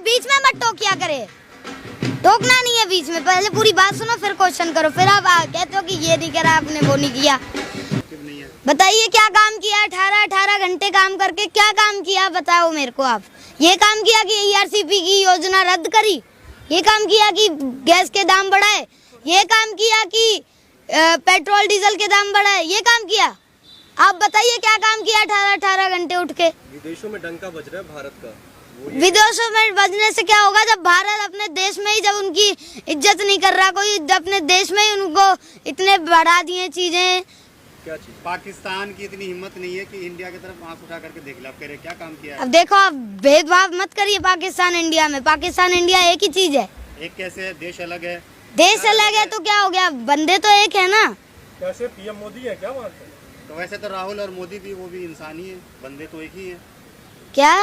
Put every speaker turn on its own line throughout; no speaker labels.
बीच में मत टोकिया करे, टोकना नहीं है बीच में, पहले पूरी बात सुनो फिर क्वेश्चन करो, फिर आप कहते हो कि ये नहीं करा आपने वो नहीं किया। बताइए क्या काम किया, 18 घंटे काम करके क्या काम किया बताओ मेरे को आप। ये काम किया कि ERCP की योजना रद्द करी, ये काम किया कि गैस के दाम बढ़ाए, ये काम किया कि पेट्रोल डीजल के दाम बढ़ाए, ये काम किया। आप बताइए क्या काम किया 18 घंटे उठ के।
विदेशों में डंका बज रहा है भारत का,
विदेशों में बजने से क्या होगा जब भारत अपने देश में ही जब उनकी इज्जत नहीं कर रहा कोई, अपने देश में ही उनको इतने बढ़ा दिए चीजें।
क्या चीज?
पाकिस्तान की इतनी हिम्मत नहीं है कि इंडिया की तरफ आंख उठा करके देख ले, आप कह रहे क्या काम किया है?
अब देखो आप भेदभाव मत करिए पाकिस्तान इंडिया में, पाकिस्तान इंडिया एक ही चीज है।
एक कैसे है, देश अलग है।
देश अलग है तो क्या हो गया, बंदे तो एक है ना।
कैसे PM मोदी है क्या मानते हैं?
तो वैसे तो राहुल और मोदी भी वो भी इंसान ही है, बंदे तो एक ही है।
क्या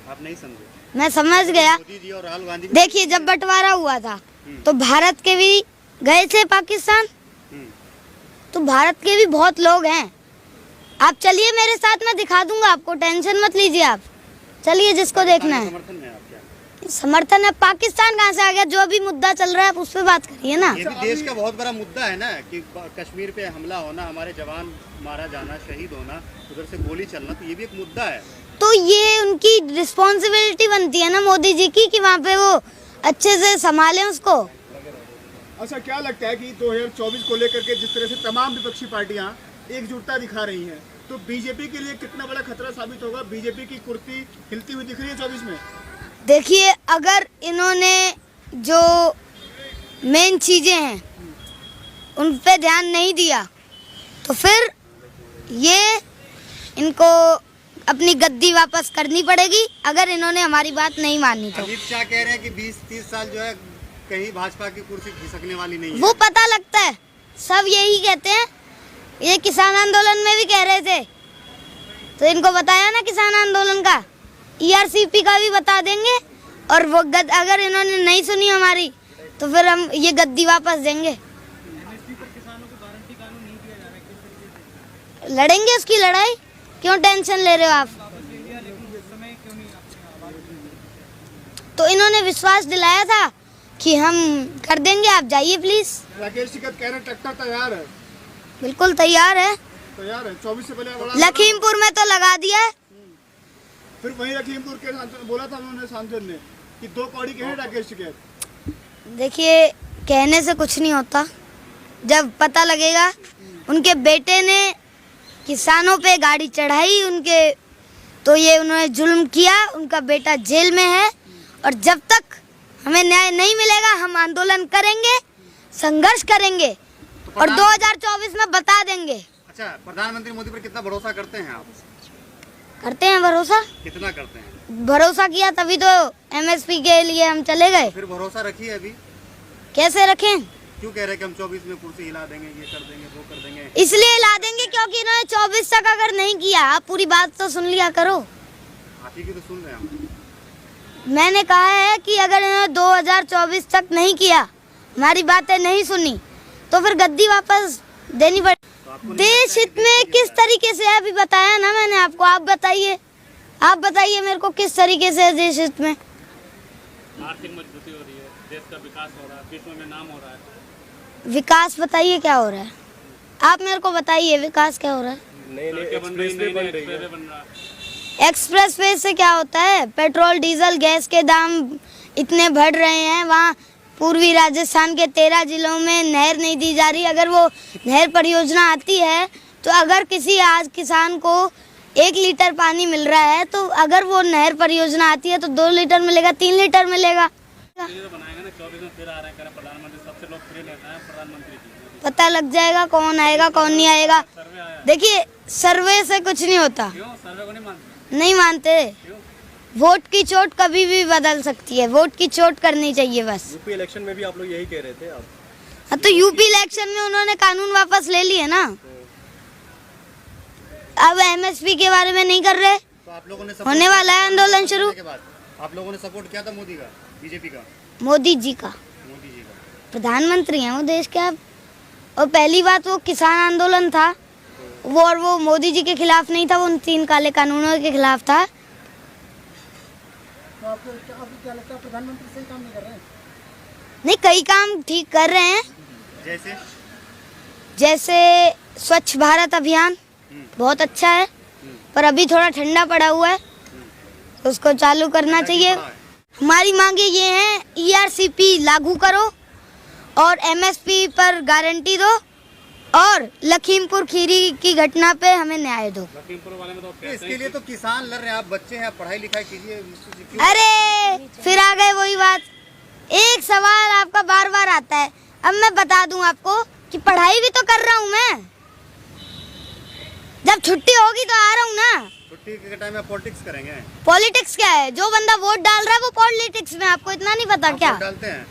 आप नहीं समझे?
मैं समझ गया।
मोदी जी और राहुल गांधी
देखिए जब बंटवारा हुआ था तो भारत के भी गए थे पाकिस्तान, तो भारत के भी बहुत लोग हैं। आप चलिए मेरे साथ, मैं दिखा दूंगा आपको, टेंशन मत लीजिए आप, चलिए जिसको देखना है।
समर्थन में आप क्या?
समर्थन है, पाकिस्तान कहाँ से आ गया? जो भी मुद्दा चल रहा है आप उस पर बात करिए ना।
ये भी देश का बहुत बड़ा मुद्दा है ना कि कश्मीर पे हमला होना, हमारे जवान मारा जाना, शहीद होना, उधर से गोली चलना, तो ये भी एक मुद्दा है।
तो ये उनकी रिस्पॉन्सिबिलिटी बनती है ना मोदी जी की कि वहाँ पे वो अच्छे से संभालें उसको।
अच्छा, क्या लगता है कि 2024 को लेकर के जिस तरह से तमाम विपक्षी पार्टियां एकजुटता दिखा रही हैं, तो बीजेपी के लिए कितना बड़ा खतरा साबित होगा? बीजेपी की कुर्सी हिलती हुई दिख रही है 24 में।
देखिए अगर इन्होंने जो मेन चीजें हैं उन पे ध्यान नहीं दिया तो फिर ये इनको अपनी गद्दी वापस करनी पड़ेगी, अगर इन्होंने हमारी बात नहीं मानी तो।
अमित शाह कह रहे हैं कि 20-30 साल जो है कहीं भाजपा की कुर्सी खिसकने वाली नहीं है।
वो पता लगता है, सब यही कहते हैं, ये किसान आंदोलन में भी कह रहे थे, तो इनको बताया ना किसान आंदोलन का, ERCP का भी बता देंगे, और वो अगर इन्होंने नहीं सुनी हमारी तो फिर हम ये गद्दी वापस देंगे। लड़ेंगे उसकी लड़ाई, क्यों टेंशन ले रहे हो आप? तो इन्होंने विश्वास दिलाया था कि हम कर देंगे, आप जाइए प्लीज।
राकेश टिकैत कह रहे हैं ट्रैक्टर तैयार है।
बिल्कुल तैयार है,
तैयार है। 24 से पहले बड़ा
लखीमपुर में तो लगा दिया है।
फिर वहीं लखीमपुर के सांसद बोला था उन्होंने, सांसद ने, कि 2 कौड़ी के हैं राकेश टिकैत।
देखिए कहने से कुछ नहीं होता, जब पता लगेगा। उनके बेटे ने किसानों पे गाड़ी चढ़ाई उनके, तो ये उन्होंने जुल्म किया, उनका बेटा जेल में है, और जब तक हमें न्याय नहीं मिलेगा हम आंदोलन करेंगे, संघर्ष करेंगे, और 2024 में बता देंगे।
अच्छा, प्रधानमंत्री मोदी पर कितना भरोसा करते हैं आप?
करते हैं भरोसा।
कितना करते हैं?
भरोसा किया तभी तो MSP के लिए हम चले गए।
फिर भरोसा रखिए अभी।
कैसे रखें?
क्यों कह रहे हैं कि हम 24 में कुर्सी हिला देंगे, ये कर देंगे, वो कर देंगे?
इसलिए हिला देंगे क्योंकि इन्होंने 24 तक अगर नहीं किया, आप पूरी बात तो सुन लिया करो।
आप ही की तो सुन रहे हैं हम।
मैंने कहा है कि अगर इन्होंने 2024 तक नहीं किया, हमारी बातें नहीं सुनी, तो फिर गद्दी वापस देनी पड़ेगी। देश हित में किस तरीके से है अभी बताया ना मैंने आपको, आप बताइए मेरे को किस तरीके से है देश हित में।
आर्थिक मजबूती हो रही है, देश का विकास हो रहा है, विश्व में नाम हो रहा है।
विकास बताइए क्या हो रहा है, आप मेरे को बताइए विकास क्या हो रहा है। एक्सप्रेस वे से क्या होता है, पेट्रोल डीजल गैस के दाम इतने बढ़ रहे हैं, वहाँ पूर्वी राजस्थान के 13 जिलों में नहर नहीं दी जा रही। अगर वो नहर परियोजना आती है तो अगर किसी आज किसान को 1 लीटर पानी मिल रहा है, तो अगर वो नहर परियोजना आती है तो 2 लीटर मिलेगा, 3 लीटर मिलेगा। पता लग जाएगा कौन आएगा कौन नहीं आएगा। देखिए सर्वे से कुछ नहीं होता। नहीं मानते, वोट की चोट कभी भी बदल सकती है, वोट की चोट करनी चाहिए बस।
यूपी इलेक्शन में भी आप लोग यही कह रहे थे आप?
हाँ, तो यूपी इलेक्शन में उन्होंने कानून वापस ले लिए ना, अब MSP के बारे में नहीं कर रहे।
तो आप लोगों ने
होने वाला है आंदोलन शुरू।
आप लोगों ने सपोर्ट किया था मोदी का, बीजेपी का?
मोदी जी का प्रधानमंत्री हैं वो देश के अब। और पहली बात वो किसान आंदोलन था वो, और वो मोदी जी के खिलाफ नहीं था, वो उन 3 काले कानूनों के खिलाफ था।
तो
आपको क्या लगता है प्रधानमंत्री सही काम नहीं कर रहे हैं?
नहीं, कई काम ठीक कर रहे हैं,
जैसे
जैसे स्वच्छ भारत अभियान बहुत अच्छा है, पर अभी थोड़ा ठंडा पड़ा हुआ है, उसको चालू करना चाहिए। हमारी मांगे ये हैं, ERCP लागू करो और MSP पर गारंटी दो और लखीमपुर खीरी की घटना पे हमें न्याय दो।
लखीमपुर वाले में तो
इसके लिए तो किसान लड़ रहे हैं, आप बच्चे हैं, पढ़ाई लिखाई कीजिए। क्यों?
अरे फिर आ गए वही बात, एक सवाल आपका बार बार आता है। अब मैं बता दूं आपको कि पढ़ाई भी तो कर रहा हूं मैं, जब छुट्टी होगी तो आ रहा हूं ना।
छुट्टी के टाइम में पॉलिटिक्स करेंगे?
पॉलिटिक्स क्या है? जो बंदा वोट डाल रहा है वो पॉलिटिक्स में, आपको इतना नहीं पता
आप
क्या?
वोट डालते हैं?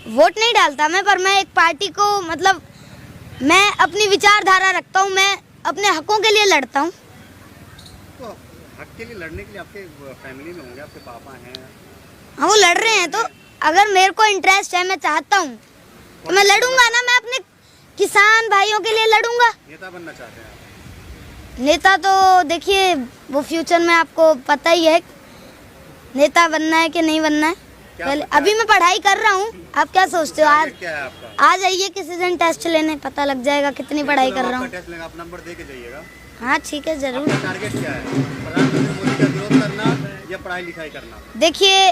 वोट नहीं डालता मैं, पर मैं एक पार्टी को मतलब मैं अपनी विचारधारा रखता हूँ, मैं अपने हकों के लिए लड़ता हूँ।
तो हक के लिए लड़ने के लिए आपके फैमिली में होंगे, आपके पापा हैं।
हाँ, वो लड़ रहे हैं, तो अगर मेरे को इंटरेस्ट है, मैं चाहता हूँ तो मैं लड़ूंगा ना। मैं अपने किसान भाइयों के लिए लड़ूंगा।
नेता बनना चाहते हैं आप?
नेता तो देखिए वो फ्यूचर में आपको पता ही है, नेता बनना है कि नहीं बनना है। पहले अभी मैं पढ़ाई कर रहा हूँ, आप क्या सोचते हो? आज
क्या है आपका?
आ जाइए किसी दिन टेस्ट लेने, पता लग जाएगा कितनी पढ़ाई कर रहा हूँ।
टेस्ट लेंगे, आप नंबर दे के जाइएगा।
हाँ ठीक है, जरूर।
आपका टारगेट क्या है? प्रधानमंत्री मोदी का विरोध करना या पढ़ाई लिखाई करना?
देखिए,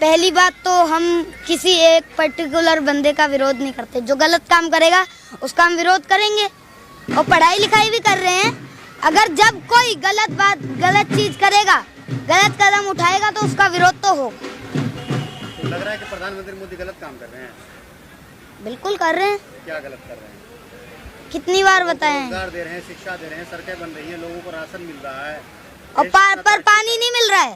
पहली बात तो हम किसी एक पर्टिकुलर बंदे का विरोध नहीं करते, जो गलत काम करेगा उसका हम विरोध करेंगे, और पढ़ाई लिखाई भी कर रहे हैं। अगर जब कोई गलत बात, गलत चीज करेगा, गलत कदम उठाएगा तो उसका विरोध तो हो।
तो लग रहा है कि प्रधानमंत्री मोदी गलत काम कर रहे हैं?
बिल्कुल कर रहे हैं।
क्या गलत कर रहे हैं?
कितनी बार बताएं?
रोजगार दे रहे हैं, शिक्षा दे रहे हैं, सड़कें बन रही हैं, लोगों को राशन मिल रहा है,
और पर पानी नहीं मिल रहा है।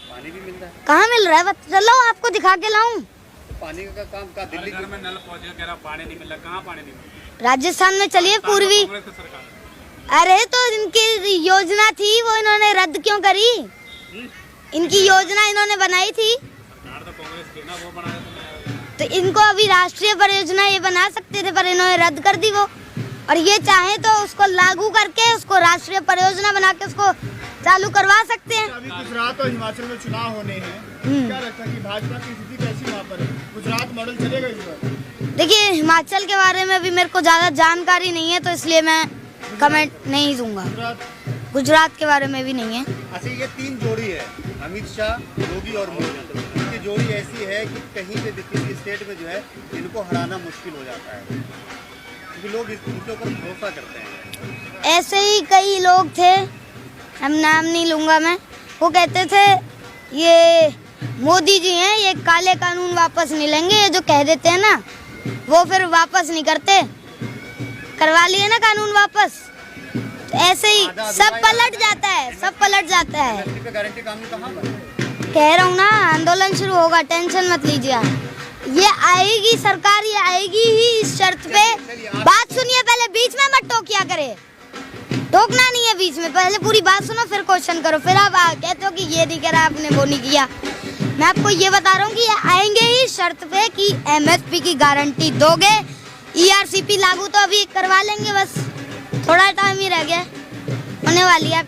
पानी भी मिल रहा है।
कहाँ मिल रहा है? चलो आपको दिखा के लाऊं।
तो पानी का काम का दिल्ली
घर में नल पहुंच गया, कह रहा पानी नहीं मिल रहा। कहाँ पानी नहीं मिल रहा?
राजस्थान में चलिए, पूर्वी।
कांग्रेस की सरकार।
अरे तो इनकी योजना थी, वो इन्होंने रद्द क्यों करी? इनकी योजना इन्होंने बनाई थी,
सरकार तो कांग्रेस की ना, वो बना देते।
तो इनको अभी राष्ट्रीय परियोजना ये बना सकते थे, पर इन्होंने रद्द कर दी वो। और ये चाहे तो उसको लागू करके उसको राष्ट्रीय परियोजना बना के उसको चालू करवा सकते हैं।
अभी गुजरात और हिमाचल में चुनाव होने हैं, क्या लगता है कि भाजपा की स्थिति कैसी वहाँ पर है? गुजरात मॉडल चलेगा इस बार?
देखिए, हिमाचल के बारे में भी मेरे को ज्यादा जानकारी नहीं है, तो इसलिए मैं कमेंट नहीं दूंगा। गुजरात के बारे में भी नहीं है।
अच्छा, ये तीन जोड़ी है, अमित शाह, योगी और मोदी। इनकी जोड़ी ऐसी है कि कहीं पे भी किसी स्टेट में जो है इनको हराना मुश्किल हो जाता है, क्योंकि लोग इनके ऊपर भरोसा करते हैं।
ऐसे ही कई लोग थे, हम नाम नहीं लूंगा मैं, वो कहते थे ये मोदी जी हैं, ये काले कानून वापस नहीं लेंगे, ये जो कह देते हैं ना वो फिर वापस नहीं करते। करवा लिए ना कानून वापस, तो ऐसे ही सब पलट जाता है, सब पलट जाता है।
MSP पे गारंटी कानून कहाँ पर?
कह रहा हूँ ना, आंदोलन शुरू होगा, टेंशन मत लीजिए आप। ये आएगी सरकार, ये आएगी ही इस शर्त पे। बात सुनिए पहले, बीच में मत टोकिया करे, टोकना नहीं है बीच में, पहले पूरी बात सुनो फिर क्वेश्चन करो, फिर आप कहते हो कि ये नहीं करा आपने, वो नहीं किया। मैं आपको ये बता रहा हूँ कि ये आएंगे ही शर्त पे कि MSP की गारंटी दोगे। ERCP लागू तो अभी करवा लेंगे, बस थोड़ा टाइम ही रह गया, होने वाली है।